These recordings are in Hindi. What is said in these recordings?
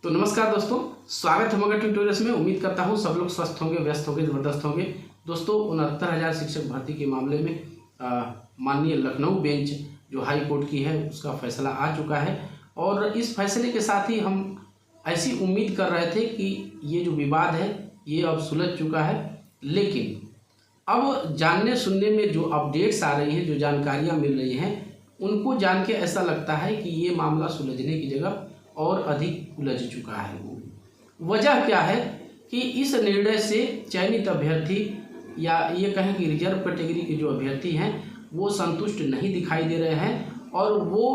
तो नमस्कार दोस्तों, स्वागत है मगध ट्यूटोरियल्स में। उम्मीद करता हूँ सब लोग स्वस्थ होंगे, व्यस्त होंगे, ज़बरदस्त होंगे। दोस्तों 69,000 शिक्षक भर्ती के मामले में माननीय लखनऊ बेंच जो हाई कोर्ट की है उसका फैसला आ चुका है और इस फैसले के साथ ही हम ऐसी उम्मीद कर रहे थे कि ये जो विवाद है ये अब सुलझ चुका है। लेकिन अब जानने सुनने में जो अपडेट्स आ रही हैं, जो जानकारियाँ मिल रही हैं, उनको जान के ऐसा लगता है कि ये मामला सुलझने की जगह और अधिक उलझ चुका है। वजह क्या है कि इस निर्णय से चयनित अभ्यर्थी या ये कहें कि रिजर्व कैटेगरी के जो अभ्यर्थी हैं वो संतुष्ट नहीं दिखाई दे रहे हैं और वो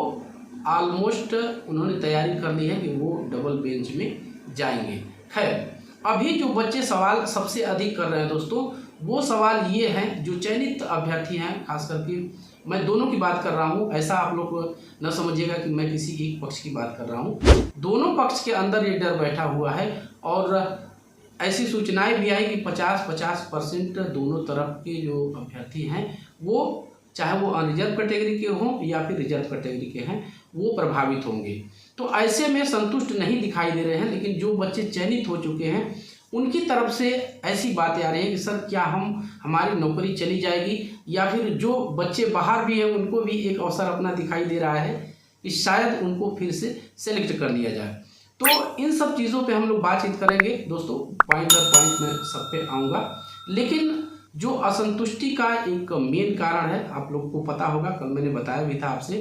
ऑलमोस्ट उन्होंने तैयारी कर ली है कि वो डबल बेंच में जाएंगे। खैर, अभी जो बच्चे सवाल सबसे अधिक कर रहे हैं दोस्तों, वो सवाल ये हैं जो चयनित अभ्यर्थी हैं, खास करके मैं दोनों की बात कर रहा हूँ। ऐसा आप लोग न समझिएगा कि मैं किसी एक पक्ष की बात कर रहा हूँ। दोनों पक्ष के अंदर ये डर बैठा हुआ है और ऐसी सूचनाएं भी आई कि 50-50% दोनों तरफ के जो अभ्यर्थी हैं वो चाहे वो अनरिजर्व कैटेगरी के हों या फिर रिजर्व कैटेगरी के हैं वो प्रभावित होंगे। तो ऐसे में संतुष्ट नहीं दिखाई दे रहे हैं। लेकिन जो बच्चे चयनित हो चुके हैं उनकी तरफ से ऐसी बातें आ रही हैं कि सर क्या हमारी नौकरी चली जाएगी, या फिर जो बच्चे बाहर भी हैं उनको भी एक अवसर अपना दिखाई दे रहा है कि शायद उनको फिर से सेलेक्ट कर लिया जाए। तो इन सब चीज़ों पे हम लोग बातचीत करेंगे दोस्तों, पॉइंट बाय पॉइंट मैं सब पे आऊँगा। लेकिन जो असंतुष्टि का एक मेन कारण है, आप लोग को पता होगा, कल मैंने बताया भी था आपसे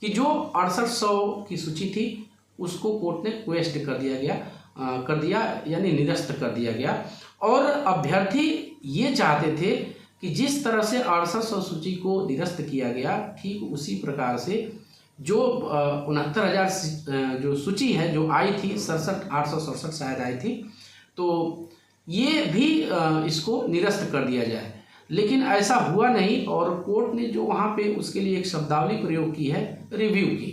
कि जो 6800 की सूची थी उसको कोर्ट ने क्वेश्चन कर दिया यानी निरस्त कर दिया गया। और अभ्यर्थी ये चाहते थे कि जिस तरह से 6800 सूची को निरस्त किया गया, ठीक उसी प्रकार से जो 69,000 जो सूची है जो आई थी, 867 शायद आई थी, तो ये भी इसको निरस्त कर दिया जाए। लेकिन ऐसा हुआ नहीं और कोर्ट ने जो वहाँ पे उसके लिए एक शब्दावली प्रयोग की है, रिव्यू की।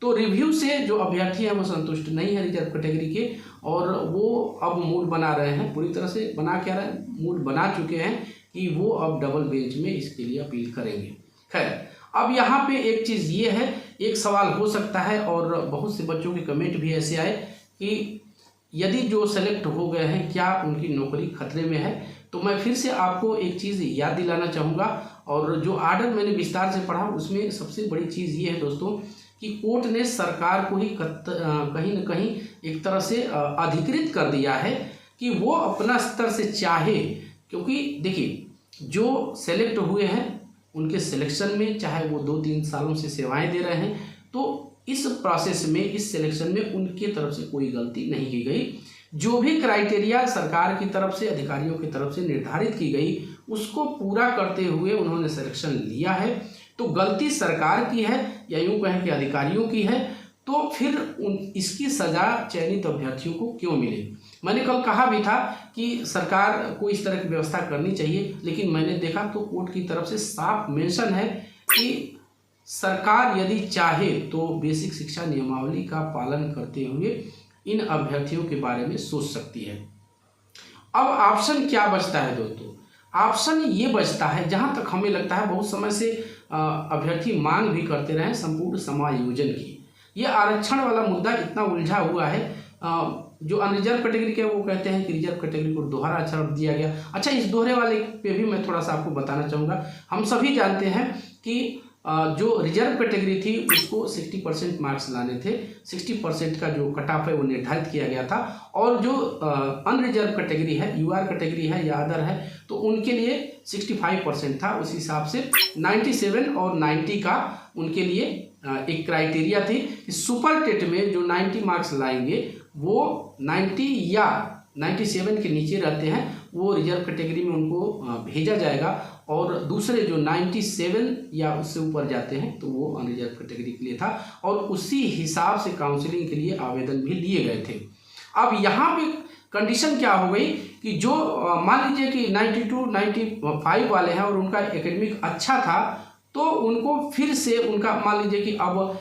तो रिव्यू से जो अभ्यर्थी हैं वो संतुष्ट नहीं है रिजर्व कैटेगरी के, और वो अब मूड बना रहे हैं, पूरी तरह से बना क्या रहे हैं, मूड बना चुके हैं कि वो अब डबल बेंच में इसके लिए अपील करेंगे। खैर, अब यहाँ पे एक चीज़ ये है, एक सवाल हो सकता है और बहुत से बच्चों के कमेंट भी ऐसे आए कि यदि जो सेलेक्ट हो गए हैं क्या उनकी नौकरी खतरे में है। तो मैं फिर से आपको एक चीज़ याद दिलाना चाहूँगा, और जो आर्डर मैंने विस्तार से पढ़ा उसमें सबसे बड़ी चीज़ ये है दोस्तों कि कोर्ट ने सरकार को ही कहीं न कहीं एक तरह से अधिकृत कर दिया है कि वो अपना स्तर से चाहे, क्योंकि देखिए जो सेलेक्ट हुए हैं उनके सिलेक्शन में चाहे वो 2-3 सालों से सेवाएं दे रहे हैं, तो इस प्रोसेस में, इस सिलेक्शन में उनके तरफ से कोई गलती नहीं की गई। जो भी क्राइटेरिया सरकार की तरफ से, अधिकारियों की तरफ से निर्धारित की गई उसको पूरा करते हुए उन्होंने सिलेक्शन लिया है। तो गलती सरकार की है या यूँ कहें कि अधिकारियों की है, तो फिर इसकी सज़ा चयनित अभ्यर्थियों को क्यों मिले। मैंने कल कहा भी था कि सरकार को इस तरह की व्यवस्था करनी चाहिए, लेकिन मैंने देखा तो कोर्ट की तरफ से साफ मेंशन है कि सरकार यदि चाहे तो बेसिक शिक्षा नियमावली का पालन करते हुए इन अभ्यर्थियों के बारे में सोच सकती है। अब ऑप्शन क्या बचता है दोस्तों? ऑप्शन ये बचता है, जहाँ तक हमें लगता है बहुत समय से अभ्यर्थी मांग भी करते रहे, संपूर्ण समायोजन की। ये आरक्षण वाला मुद्दा इतना उलझा हुआ है, जो अनरिजर्व कैटेगरी के वो कहते हैं कि रिजर्व कैटेगरी को दोहरा आरक्षण दिया गया। अच्छा, इस दोहरे वाले पे भी मैं थोड़ा सा आपको बताना चाहूँगा। हम सभी जानते हैं कि जो रिजर्व कैटेगरी थी उसको 60% मार्क्स लाने थे, 60% का जो कट ऑफ है वो निर्धारित किया गया था, और जो अनरिजर्व कैटेगरी है, यूआर कैटेगरी है या अदर है, तो उनके लिए 65% था। उस हिसाब से 97 और 90 का उनके लिए एक क्राइटेरिया थी कि सुपर टेट में जो 90 मार्क्स लाएंगे वो 90 या 97 के नीचे रहते हैं वो रिजर्व कैटेगरी में उनको भेजा जाएगा, और दूसरे जो 97 या उससे ऊपर जाते हैं तो वो अनरिजर्व कैटेगरी के लिए था, और उसी हिसाब से काउंसलिंग के लिए आवेदन भी लिए गए थे। अब यहाँ पे कंडीशन क्या हो गई कि जो मान लीजिए कि 92-95 वाले हैं और उनका एकेडमिक अच्छा था, तो उनको फिर से उनका मान लीजिए कि अब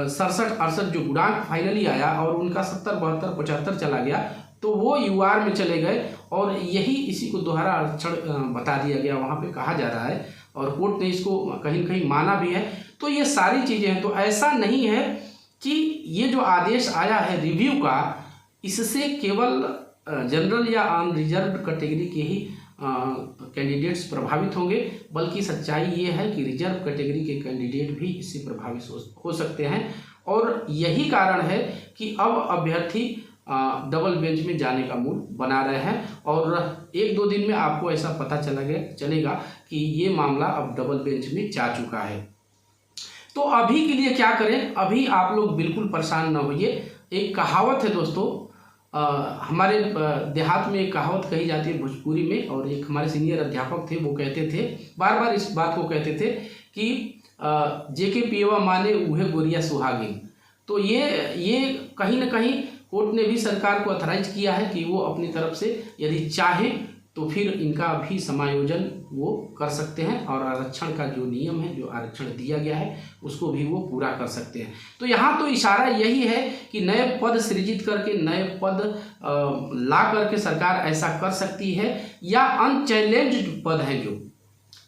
67-68 जो गुणांक फाइनली आया और उनका 70-72-75 चला गया, तो वो यूआर में चले गए, और यही इसी को दोहरा आरक्षण बता दिया गया, वहाँ पे कहा जा रहा है, और कोर्ट ने इसको कहीं न कहीं माना भी है। तो ये सारी चीज़ें हैं। तो ऐसा नहीं है कि ये जो आदेश आया है रिव्यू का, इससे केवल जनरल या अनरिजर्व कैटेगरी के ही कैंडिडेट्स प्रभावित होंगे, बल्कि सच्चाई ये है कि रिजर्व कैटेगरी के कैंडिडेट भी इससे प्रभावित हो सकते हैं। और यही कारण है कि अब अभ्यर्थी डबल बेंच में जाने का मूड बना रहे हैं, और 1-2 दिन में आपको ऐसा पता चलेगा कि ये मामला अब डबल बेंच में जा चुका है। तो अभी के लिए क्या करें, अभी आप लोग बिल्कुल परेशान न होइए। एक कहावत है दोस्तों, हमारे देहात में एक कहावत कही जाती है भोजपुरी में, और एक हमारे सीनियर अध्यापक थे, वो कहते थे, बार बार इस बात को कहते थे कि जेके पियवा माने उहे गोरिया सुहागिन। तो ये कहीं ना कहीं कोर्ट ने भी सरकार को अथराइज किया है कि वो अपनी तरफ से यदि चाहे तो फिर इनका भी समायोजन वो कर सकते हैं, और आरक्षण का जो नियम है, जो आरक्षण दिया गया है, उसको भी वो पूरा कर सकते हैं। तो यहाँ तो इशारा यही है कि नए पद सृजित करके, नए पद ला करके सरकार ऐसा कर सकती है, या अनचैलेंज्ड पद हैं जो,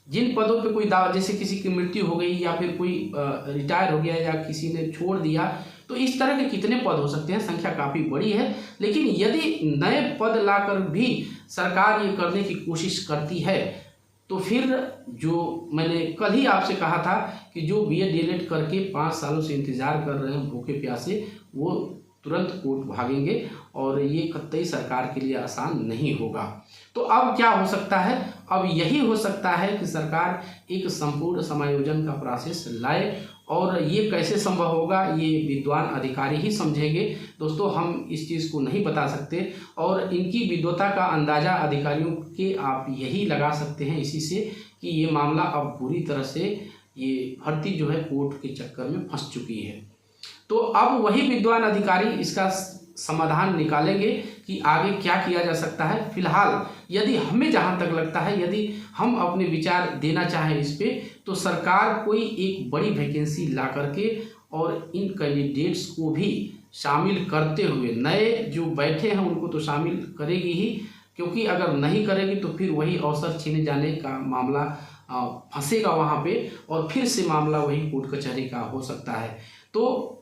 जिन पदों पे कोई दावा, जैसे किसी की मृत्यु हो गई या फिर कोई रिटायर हो गया या किसी ने छोड़ दिया, तो इस तरह के कितने पद हो सकते हैं, संख्या काफ़ी बड़ी है। लेकिन यदि नए पद लाकर भी सरकार ये करने की कोशिश करती है, तो फिर जो मैंने कल ही आपसे कहा था कि जो बीएड डीएलएड करके 5 सालों से इंतजार कर रहे हैं भूखे प्यासे, वो तुरंत कोर्ट भागेंगे, और ये कतई सरकार के लिए आसान नहीं होगा। तो अब क्या हो सकता है, अब यही हो सकता है कि सरकार एक संपूर्ण समायोजन का प्रोसेस लाए, और ये कैसे संभव होगा ये विद्वान अधिकारी ही समझेंगे दोस्तों, हम इस चीज़ को नहीं बता सकते। और इनकी विद्वता का अंदाज़ा अधिकारियों के आप यही लगा सकते हैं इसी से, कि ये मामला अब पूरी तरह से, ये भर्ती जो है कोर्ट के चक्कर में फंस चुकी है। तो अब वही विद्वान अधिकारी इसका समाधान निकालेंगे कि आगे क्या किया जा सकता है। फिलहाल यदि हमें जहाँ तक लगता है, यदि हम अपने विचार देना चाहें इस पे, तो सरकार कोई एक बड़ी वैकेंसी ला करके और इन कैंडिडेट्स को भी शामिल करते हुए, नए जो बैठे हैं उनको तो शामिल करेगी ही, क्योंकि अगर नहीं करेगी तो फिर वही अवसर छीने जाने का मामला फंसेगा वहाँ पे, और फिर से मामला वही कोर्ट कचहरी का हो सकता है। तो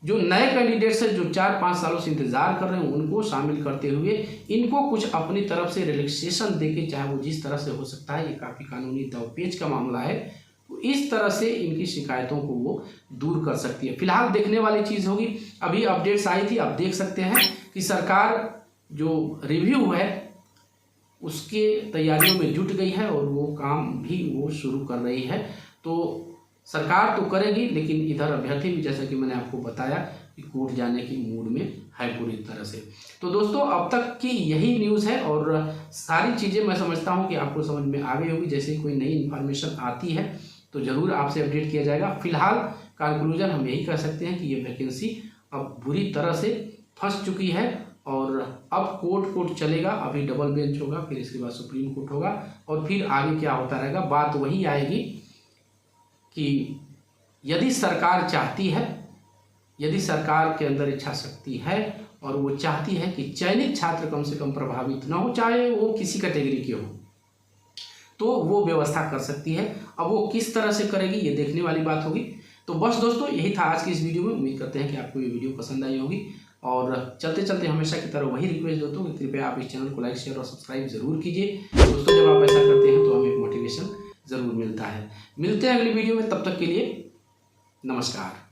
जो नए कैंडिडेट्स हैं, जो 4-5 सालों से इंतज़ार कर रहे हैं, उनको शामिल करते हुए इनको कुछ अपनी तरफ से रिलैक्सेशन देके, चाहे वो जिस तरह से हो सकता है, ये काफ़ी कानूनी दावपेच का मामला है, तो इस तरह से इनकी शिकायतों को वो दूर कर सकती है। फिलहाल देखने वाली चीज़ होगी। अभी अपडेट्स आई थी, आप देख सकते हैं कि सरकार जो रिव्यू है उसके तैयारियों में जुट गई है, और वो काम भी वो शुरू कर रही है। तो सरकार तो करेगी, लेकिन इधर अभ्यर्थी भी, जैसा कि मैंने आपको बताया, कि कोर्ट जाने की मूड में है पूरी तरह से। तो दोस्तों अब तक की यही न्यूज़ है, और सारी चीज़ें मैं समझता हूं कि आपको समझ में आ गई होगी। जैसे कोई नई इन्फॉर्मेशन आती है तो ज़रूर आपसे अपडेट किया जाएगा। फिलहाल कंक्लूजन हम यही कह सकते हैं कि ये वैकेंसी अब बुरी तरह से फंस चुकी है, और अब कोर्ट चलेगा। अभी डबल बेंच होगा, फिर इसके बाद सुप्रीम कोर्ट होगा, और फिर आगे क्या होता रहेगा, बात वही आएगी कि यदि सरकार चाहती है, यदि सरकार के अंदर इच्छा शक्ति है, और वो चाहती है कि चयनित छात्र कम से कम प्रभावित ना हो, चाहे वो किसी कैटेगरी के हो, तो वो व्यवस्था कर सकती है। अब वो किस तरह से करेगी ये देखने वाली बात होगी। तो बस दोस्तों यही था आज की इस वीडियो में। उम्मीद करते हैं कि आपको ये वीडियो पसंद आई होगी, और चलते चलते हमेशा की तरह वही रिक्वेस्ट देता हूँ कि कृपया आप इस चैनल को लाइक, शेयर और सब्सक्राइब जरूर कीजिए दोस्तों। जब आप ऐसा करते हैं तो हमें एक मोटिवेशन ज़रूर मिलता है। मिलते हैं अगली वीडियो में, तब तक के लिए नमस्कार।